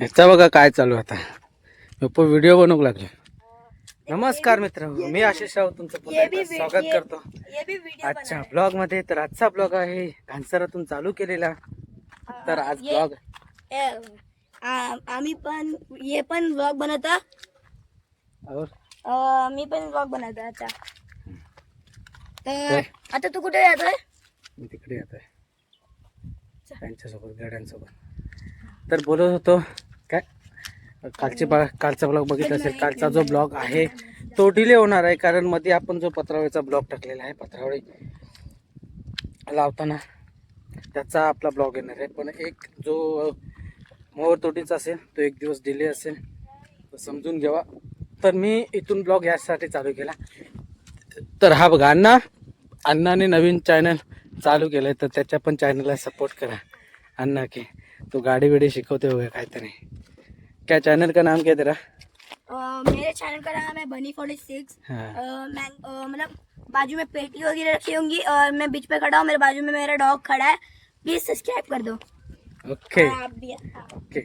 ह्याचा बघा काय चालू आता व्हिडिओ बनवू लागले. नमस्कार मित्र, मी आशिष राव तुमचं पुन्हा एकदा स्वागत करतो आजच्या ब्लॉग मध्ये. तर आजचा ब्लॉग आहे घानसरातून चालू केलेला. तर आज ब्लॉग आम्ही पण ये पण ब्लॉग बनवता और मी पण ब्लॉग बनवतो आता. तर आता तू कुठे जातोय? मी तिकडे येत आहे त्यांच्यासोबत गाड्यांसोबत. तर बोलत होतो काय कालचा ब्लॉग बघितला असेल. कालचा जो ब्लॉग आहे तो डिले होणार आहे, कारण मध्ये आपण जो पत्रावळीचा ब्लॉग टाकलेला आहे, पत्रावळी लावताना त्याचा आपला ब्लॉग येणार आहे. पण एक जो मोहर तोटीचा असेल तो एक दिवस डिले असेल, तर समजून घ्यावा. तर मी इथून ब्लॉग यासाठी चालू केला. तर हा बघा अण्णाने नवीन चॅनल चालू केलं आहे, तर त्याच्या पण चॅनलला सपोर्ट करा. अन्ना के तो गाड़ी वेड़ी शिखोते हुए काहीतरी. क्या चैनल का नाम क्या तेरा? मेरे चैनल का नाम है बनी 46। मतलब बाजू में पेटी वगैरह रखी होंगी और मैं बीच पे खड़ा हूँ, मेरे बाजू में मेरा डॉग खड़ा है। प्लीज सब्सक्राइब कर दो. ओके आप भी. ओके.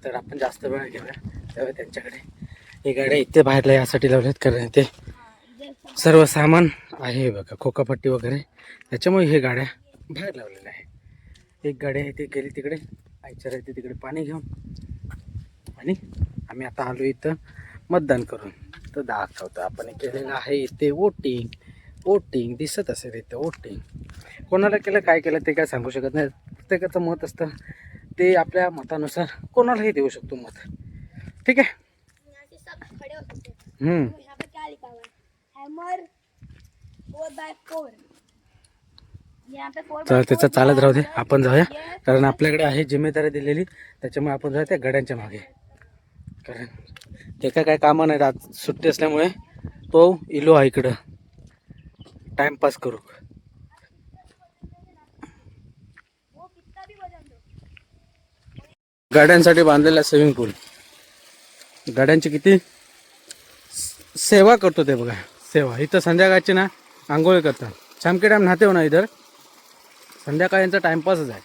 तर आपण जास्त वेळ घेऊया तेव्हा त्यांच्याकडे ही गाड्या इथे बाहेरला यासाठी लावल्यात, कारण ते सर्व सामान आहे बघा, खोकापट्टी वगैरे, त्याच्यामुळे हे गाड्या बाहेर लावलेल्या आहे. एक गाडी आहे ती गेली तिकडे, आईच्या राहते तिकडे पाणी घेऊन, आणि आम्ही आता आलो इथं मतदान करून. तर दाखवतं आपण केलेलं आहे इथे वोटिंग दिसत असेल इथे वोटिंग. कोणाला केलं काय केलं ते काय सांगू शकत नाही, प्रत्येकाचं मत असतं, ते आपल्या मतानुसार कोणालाही देऊ शकतो मत. ठीक आहे. तर त्याचा चालत राहू दे, आपण जाऊया, कारण आपल्याकडे आहे जिम्मेदारी दिलेली, त्याच्यामुळे आपण जाऊया त्या गड्यांच्या मागे. कारण ते काय कामं नाही, आज सुट्टी असल्यामुळे तो इलो आहे इकडं टाइमपास करू. गाड्यांसाठी बांधलेला स्विमिंग पूल, गाड्यांची किती सेवा करतो ते बघा. सेवा इथं संध्याकाळची ना आंघोळी करतात, शामके टाइम नहाते हो ना इधर. संध्याकाळी यांचा टाइमपासच आहे.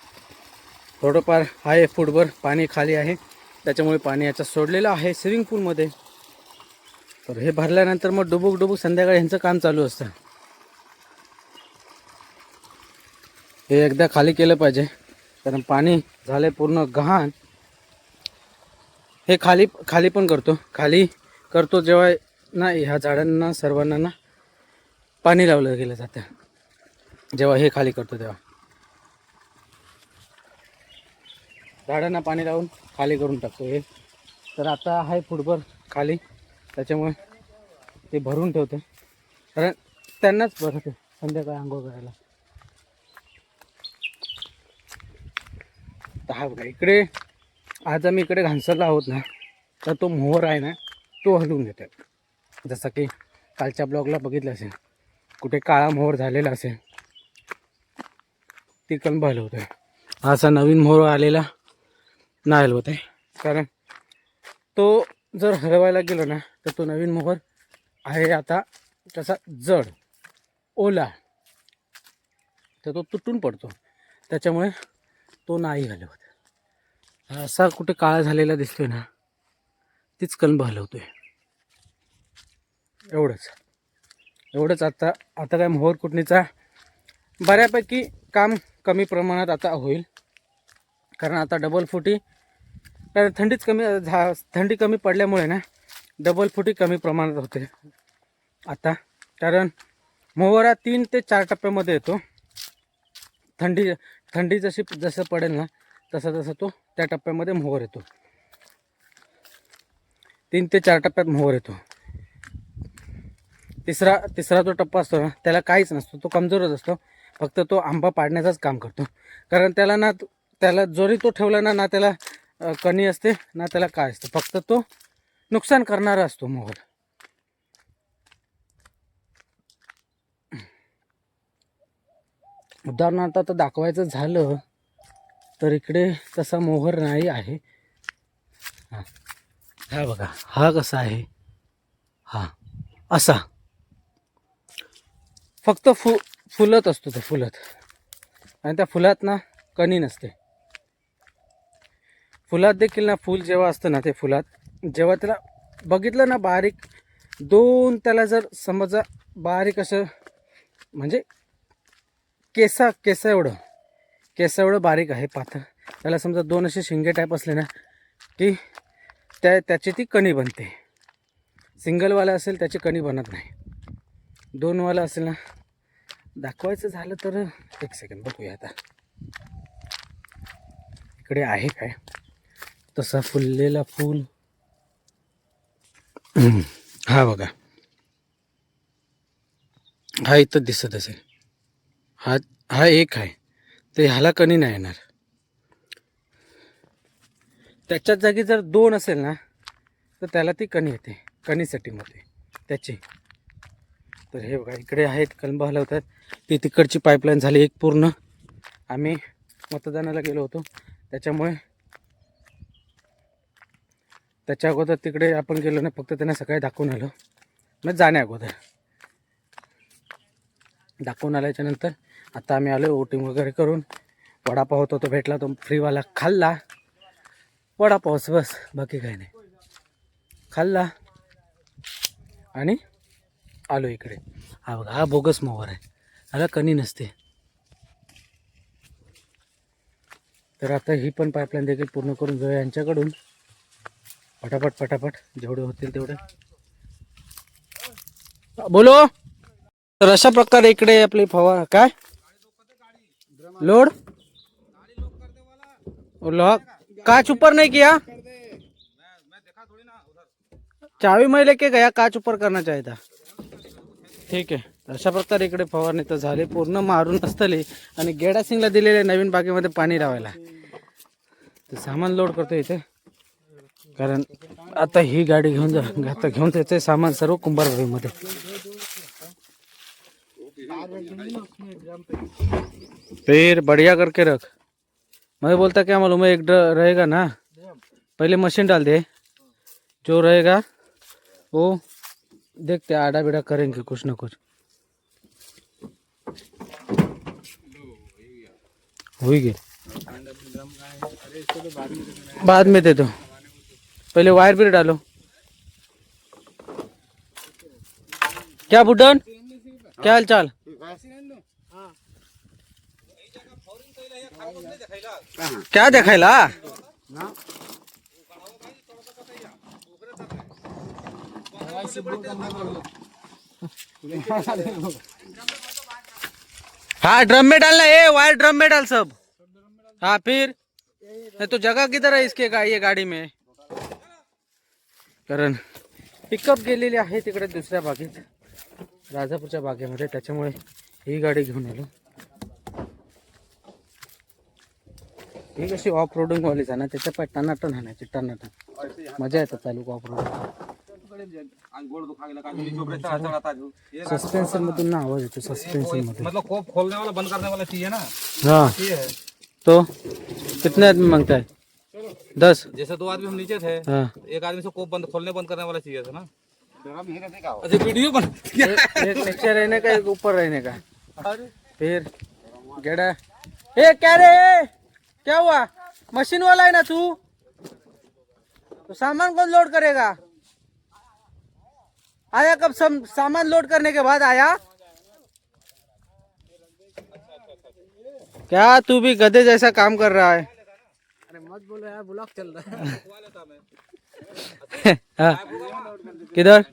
थोडंफार आहे फुटभर पाणी खाली आहे, त्याच्यामुळे पाणी याचं सोडलेलं आहे स्विमिंग पूलमध्ये. तर हे भरल्यानंतर मग डुबुक संध्याकाळी ह्यांचं काम चालू असतं. हे एकदा खाली केलं पाहिजे, कारण पाणी झालं पूर्ण गहाण. हे खाली पण करतो जेव्हा ना ह्या झाडांना सर्वांना ना पाणी लावलं गेलं जातं, जेव्हा हे खाली करतो तेव्हा झाडांना पाणी लावून खाली करून टाकतो हे. तर आता आहे फुटभर खाली, त्याच्यामुळे ते भरून ठेवतो, कारण त्यांनाच भरते संध्याकाळी आंघोळ करायला. तर हा बघा इकडे, आज आम्ही इकडे घानसरला आहोत ना, तर तो मोहर आहे ना तो हलवून घेतात. जसं की कालच्या ब्लॉगला बघितलं असेल, कुठे काळा मोहर झालेला असेल ती कण हलवत आहे. असा नवीन मोहर आलेला नाही हलवत आहे, कारण तो जर हलवायला गेलो ना तर तो नवीन मोहर आहे आता तसा जड ओला, तर तो तुटून पडतो, त्याच्यामुळे तो नाही हलवत. असा कुठे काळा झालेला दिसतोय ना तीच कलम हलवतोय. एवढंच. आता काय मोहर कुटणीचा बऱ्यापैकी काम कमी प्रमाणात आता होईल, कारण आता डबल फुटी, कारण थंडी कमी पडल्यामुळे ना डबल फुटी कमी प्रमाणात होते आता. कारण मोहरा 3 ते 4 टप्प्यामध्ये येतो. थंडी जसं पडेल ना तसं तो त्या टप्प्यामध्ये मोहर येतो. 3 ते 4 टप्प्यात मोहर येतो. तिसरा जो टप्पा असतो ना त्याला काहीच नसतो, तो कमजोरच असतो, फक्त तो आंबा पाडण्याचाच काम करतो. कारण त्याला जोरी तो ठेवला ना त्याला कणी असते ना त्याला काय असतं, फक्त तो नुकसान करणारा असतो मोहर. उदाहरणार्थ आता दाखवायचं झालं तर इकडे तसा मोहर नाही आहे. हा बघा, हा कसा आहे, हा असा फक्त फुलत असतो, तो फुलत, आणि त्या फुलात ना कणी नसते. फुलात देखील ना, फुल जेव्हा असतं ना, ते फुलात जेव्हा त्याला बघितलं ना बारीक त्याला जर समजा बारीक असं म्हणजे केसा एवढं बारीक आहे पातळ, त्याला समजा 2 असे शिंगे टाईप असले ना की त्याची ती कणी बनते. सिंगलवाला असेल त्याची कणी बनत नाही. 2वाला असेल ना, दाखवायचं झालं तर 1 सेकंड बघूया आता इकडे आहे काय तसा फुललेला फूल. हा बघा, हा इथं दिसत असेल, हा एक आहे, तर ह्याला कणी नाही येणार. त्याच्याच जागी जर 2 असेल ना तर त्याला ती कणी येते, कणी सेटिंग होते त्याची. तर हे बघा इकडे आहेत, कलंब हलवतात. ती तिकडची पाईपलाईन झाली एक पूर्ण. आम्ही मतदानाला गेलो होतो त्याच्यामुळे त्याच्या अगोदर तिकडे आपण गेलो नाही, फक्त त्यांना सकाळी दाखवून आलो. मग जाण्या अगोदर दाखवून आल्याच्या नंतर आता आम्ही आलो वोटिंग वगैरे करून. वडापाव होता तो भेटला, तो फ्रीवाला खाल्ला. वडापावच बस, बाकी काही नाही. खाल्ला आणि आलो इकडे. हा बघा, हा बोगस मोहर आहे, ह्याला कणी नसते. तर आता ही पण पाईपलाईन देखील पूर्ण करून जाऊया यांच्याकडून. फटाफट जेवढे होतील तेवढे बोलो. तर अशा प्रकारे इकडे आपली काय लोड लॉक कांच ऊपर नहीं किया, चावी मैं लेके गया, कांच ऊपर करना चाहिए था. ठीक आहे. अशा प्रकारे इकडे फवारणी तर झाली पूर्ण मारून असतली. आणि गेडासिंगला दिलेले नवीन बागेमध्ये पाणी लावायला. तर सामान लोड करतो इथे, कारण आता ही गाडी घेऊन त्याचे सामान सर्व कुंभारवाडीमध्ये. फिर बढ़िया करके रख. मैं बोलता क्या मालूम है, एक रहेगा ना, पहले मशीन डाल दे, जो रहेगा वो देखते आड़ा बिड़ा करेंगे कुछ ना कुछ. हुई गई, बाद में दे दो, पहले वायर भी डालो. क्या बुड्ढन, क्या हाल चाल. क्या देखायला. हाँ ड्रम में डालना है, वायर ड्रम में डाल सब. हाँ फिर तो जगह किधर है इसके ये गाड़ी में. कारण पिकअप गेलेली आहे तिकडे दुसऱ्या बागेत, राजापूरच्या बागेमध्ये, त्याच्यामुळे ही गाडी घेऊन आलो. ही कशी ऑफ रोडिंग वालीच आहे ना, त्याच्या पाय टनाटन हाणायची, टनाटन मजा येतात चालू ऑफ रोडिंग. सस्पेंशन मधून ना आवाज येतो, सस्पेंशन मधून. मतलब कोप खोलने वाला बंद करने वाला चाहिए ना. हाँ तो कितने आदमी मांगता है. 10. जैसे 2 आदमी हम नीचे थे, हाँ, एक आदमी से कोप बंद करने वाला चाहिए था ना. अच्छा वीडियो बन एक नीचे रहने का, एक ऊपर रहने का. फिर गेड़ा ए क्या रे, क्या हुआ, मशीन वाला है ना तू, तो सामान कौन लोड करेगा. आया कब सामान लोड करने के बाद आया. क्या तू भी गधे जैसा काम कर रहा है. अरे मत बोलो यार, ब्लॉग चल रहा है. हाँ. किधर,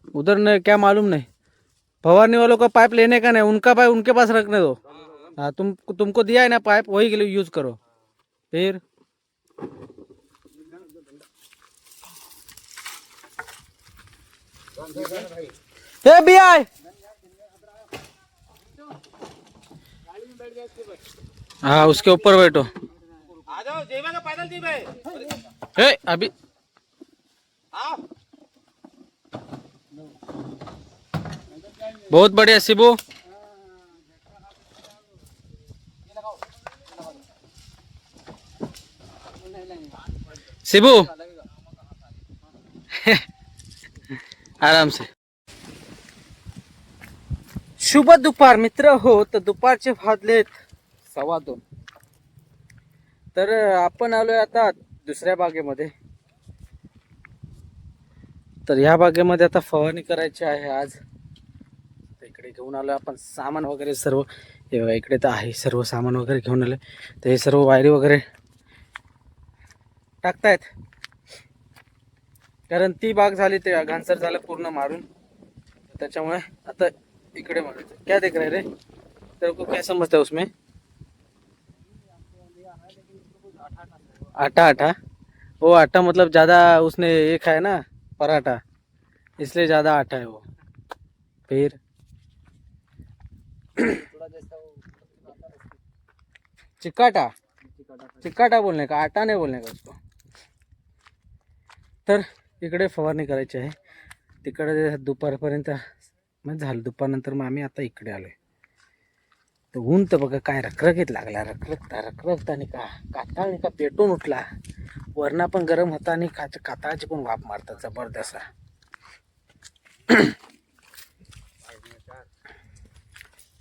उधर नहीं, क्या मालूम नहीं. फवारने वालों का पाइप लेने का नहीं, उनका पाइप उनके पास रखने दो. हाँ तुमको दिया है ना पाइप, वही के लिए यूज करो. फिर भैया हाँ उसके ऊपर बैठो. आ जाओ, जेबे का पैदल जेबे. ए अभी आओ. बहुत बढ़िया शिबू. शिबू आराम से. शुभ दुपार मित्र हो. तर दुपारचे वाजलेत 2:15. तर आपण आलोय आता दुसऱ्या बागेमध्ये. तर या बागेमध्ये आता फवारणी करायची आहे आज. तर इकडे घेऊन आलोय आपण सामान वगैरे सर्व. हे बघा इकडे तर आहे सर्व सामान वगैरे घेऊन आलोय. तर हे सर्व वायरी वगैरे टाकतायत, कारण ती बाग झाली ते घाणसर झालं पूर्ण मारून. त्याच्यामुळे आता इकडे मारायचं. क्या देख रहे रे, तेरे को क्या समझता है उसमें? आटा आटा, वो आटा मतलब ज़्यादा उसने ये खाया ना पराठा, इसलिए ज़्यादा आटा है वो. फिर चिकाटा, चिकाटा बोलने का, आटा नहीं बोलने का उसको. तर इकडे फवारणी करायची आहे. तिकडे दुपारपर्यंत मग झालं. दुपारनंतर मग आम्ही आता इकडे आलोय. तर ऊन तर बघा काय रखरखीत लागला, रखरखता आणि काताळी का पेटून उठला. वरणा पण गरम होता आणि कातळाची पण वाफ मारतात जबरदस्त.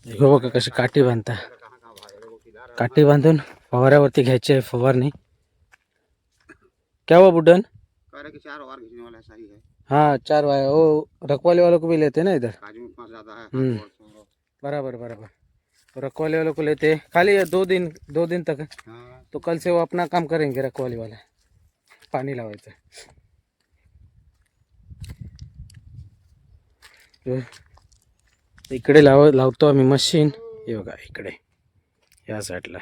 हो बघा कशी काठी बांधता. काठी बांधून फवाऱ्यावरती घ्यायची आहे फवारणी. क्या हुआ बुड्ढन? 4 वार घिसने वाला सही है। हाँ 4 वायर, वो रखवाले वालों को भी लेते हैं ना इधर. काजू में 5 ज्यादा है। बराबर बराबर. तो रखवाले वालों को लेते हैं खाली 2 दिन तक. हाँ तो कल से वो अपना काम करेंगे रखवाले वाला, पाणी लावायचं. इकडे लावतो आम्ही मशीन. हे बघा इकडे या साईडला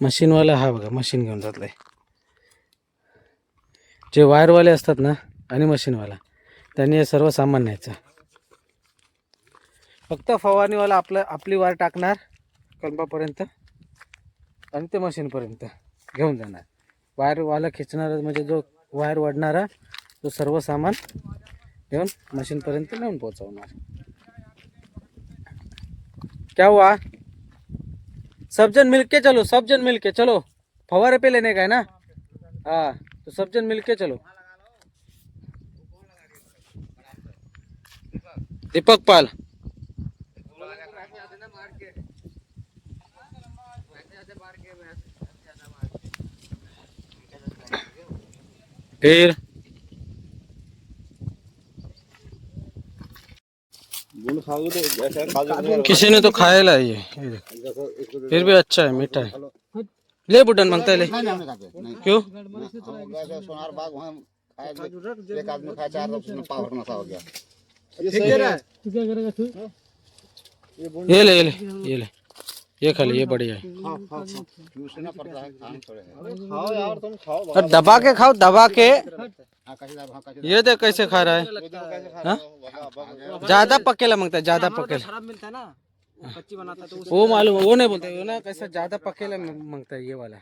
मशीनवाला हा बघा मशीन घेऊन जातलाय. जे वायरवाले असतात ना आणि मशीनवाला त्यांनी हे सर्व सामान न्यायचं. फक्त फवारणीवाला आपली वायर टाकणार कलबापर्यंत आणि ते मशीनपर्यंत घेऊन जाणार. वायरवाला खिचणार म्हणजे जो वायर वाढणारा तो सर्व सामान घेऊन मशीनपर्यंत नेऊन पोहोचवणार. क्या हुआ? सब जन मिलके चलो, सब जन मिलके चलो. फवारे पे लेने का है ना? हाँ तो सब जन मिलके चलो. दीपक पाल. फिर किसी ने तो खाया है ये फिर भी अच्छा है, मीठा है. ले बुड्ढन मांगता है, ले. क्यों? सोनार बाग वहाँ एक आदमी खाया 4 उसमें पावर नशा हो गया। ये ले ये खा ले, ये बढ़िया है. चूसना पड़ता है, खाना थोड़े है। खाओ यार, तुम खाओ। और दबा के खाओ, दबा के. हाँ कैसे ये देख कैसे खा रहा है. हाँ? ज्यादा पकेला मांगता है, ज्यादा पकेला. खराब मिलता है ना, कच्ची बनाता है तो वो मालूम, वो नहीं बोलते वो ना कैसा ज्यादा पकेला मांगता है. ये वाला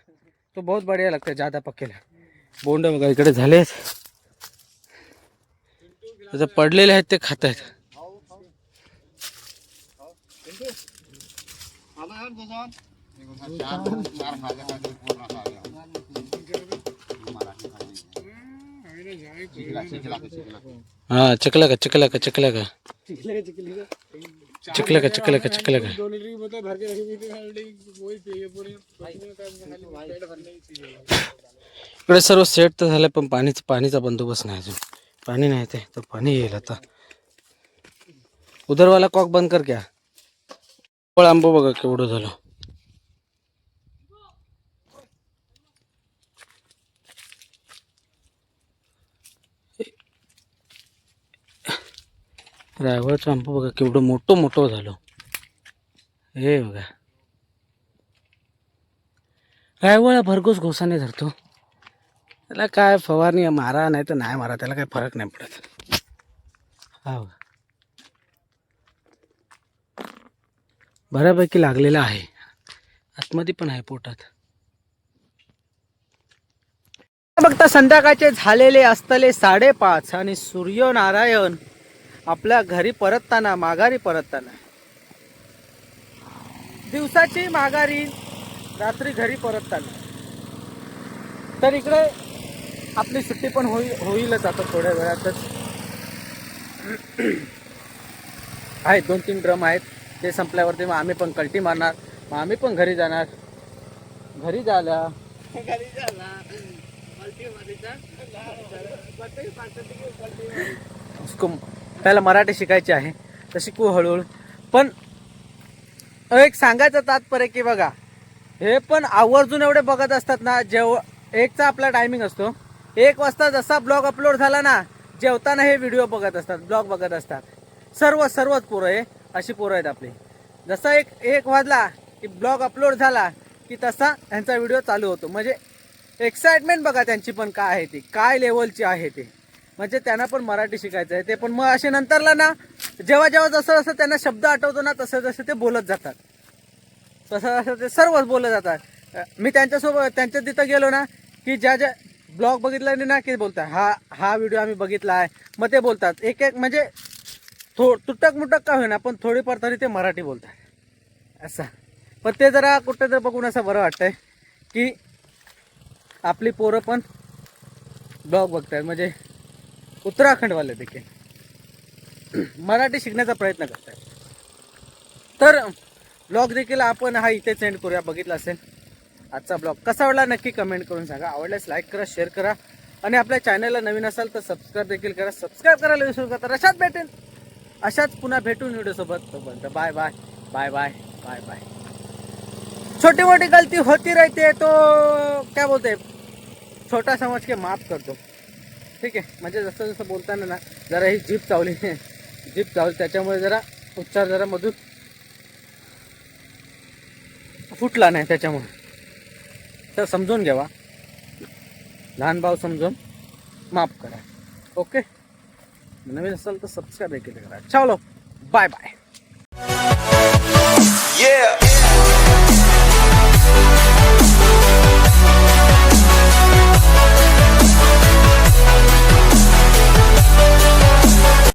तो बहुत बढ़िया लगता है ज्यादा पकेला. बोंड बघा इकडे झाले आता पडलेले आहेत ते खात आहेत. हाँ चिकला का इकडे सर्व सेट तर झालं पण पाणीचा बंदोबस्त नाही अजून. पाणी नाही ते तर पाणी येईल आता. उधरवाला कॉक बंद कर क्या. आंबो बघा केवढं झालं. रायवळचं आंबो बघा केवढं मोठं झालं. हे बघा रायवळ भरघोस घोसाने धरतो. त्याला काय फवारणी मारा नाही तर नाही मारा, त्याला काय फरक नाही पडत. हा बघा बऱ्यापैकी लागलेला आहे, आतमध्ये पण आहे पोटात. बघता संध्याकाळचे झालेले असतले 5:30 आणि सूर्यनारायण आपल्या घरी परतताना, माघारी परतताना, दिवसाची माघारी रात्री घरी परतताना. तर इकडे आपली सुट्टी पण होईलच आता थोड्या वेळातच. आहेत 2-3 ड्रम आहेत, ते संपल्यावरती मग आम्ही पण कल्टी मारणार, मग आम्ही पण घरी जाणार. घरी झाला उसको त्याला मराठी शिकायची आहे तर शिकू हळूहळू. पण एक सांगायचं तात्पर्य की बघा हे पण आवर्जून एवढे बघत असतात ना. एकचा आपला टायमिंग असतो 1 वाजता. जसा ब्लॉग अपलोड झाला ना जेवताना हे व्हिडिओ बघत असतात, ब्लॉग बघत असतात. सर्वच पोरं आहे अशी पोरं आहेत आपली. जसा एक वाजला की ब्लॉग अपलोड झाला की तसा त्यांचा व्हिडिओ चालू होतो. म्हणजे एक्साइटमेंट बघा त्यांची पण काय आहे ती, काय लेवलची आहे ते. म्हणजे त्यांना पण मराठी शिकायचं आहे ते पण. मग असे नंतरला ना जेव्हा जसं जसं त्यांना शब्द आठवतो ना तसं जसं ते बोलत जातात, तसं ते सर्वच बोलत जातात. मी त्यांच्यासोबत त्यांच्या तिथं गेलो ना की ज्या ब्लॉग बघितला ना की बोलतात हा व्हिडिओ आम्ही बघितला आहे. मग ते बोलतात एक म्हणजे तुटक मुटक का होईना पण थोडीफार तरी ते मराठी बोलतात असं. पण ते जरा कुठं तर बघून असं बरं वाटतंय की आपली पोरं पण ब्लॉग बघतात. म्हणजे उत्तराखंडवाले देखील मराठी शिकण्याचा प्रयत्न करतात. तर ब्लॉग देखील आपण हा इथे सेंड करूया. बघितला असेल आजचा ब्लॉग कसा वाटला नक्की कमेंट करून सांगा. आवडल्यास लाईक करा, शेअर करा आणि आपल्या चॅनलला नवीन असाल तर सबस्क्राईब देखील करा. सबस्क्राईब करायला विसरू नका. तर अशाच पुन्हा भेटून व्हिडिओसोबत. तोपर्यंत bye bye bye bye bye bye. छोटी मोठी गलती होती रहती तो क्या बोलते छोटा समझ के माफ करतो. ठीक आहे. म्हणजे जसं जसं बोलताना ना जरा ही जीभ चावली त्याच्यामुळे जरा उच्चार जरा मधून फुटला नाही त्याच्यामुळे. तर समजून घ्यावा, लहान भाव समजून माफ करा. ओके. नवीन असेल तर सबस्क्राईब देखील करा. चलो बाय बाय.